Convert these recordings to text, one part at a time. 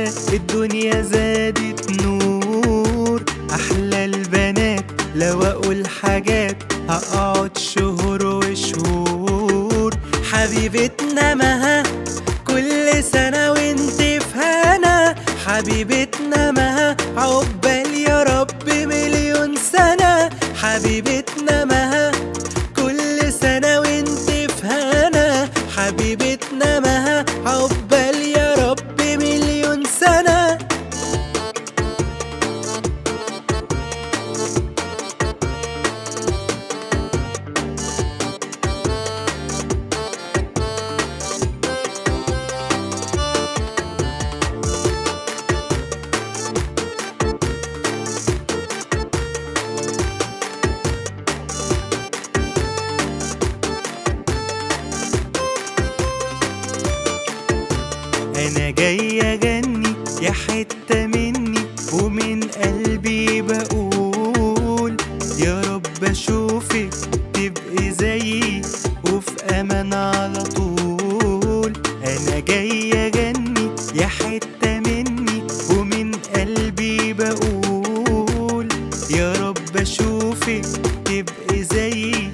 الدنيا زادت نور. احلى البنات لو اقول حاجات هقعد شهور وشهور. حبيبتنا مها كل سنة وانت في هنا. حبيبتنا مها عقبال يا رب مليون سنة. حبيبتنا مها كل سنة وانت في هنا. حبيبتنا مها عقبال يا رب مليون سنة. أنا جاي أغني يا حتة مني ومن قلبي بقول يا رب أشوفك تبقي زيي وفي أمان على طول. أنا جاي أغني يا حتة مني ومن قلبي بقول يا رب أشوفك تبقي زيي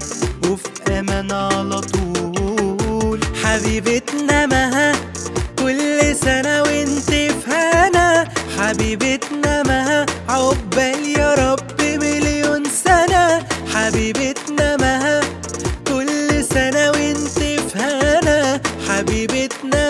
وفي أمان على طول. حبيبتنا مها كل سنة وانت في هنا. حبيبتنا مها عقبال يا رب مليون سنة. حبيبتنا مها كل سنة وانت في هنا. حبيبتنا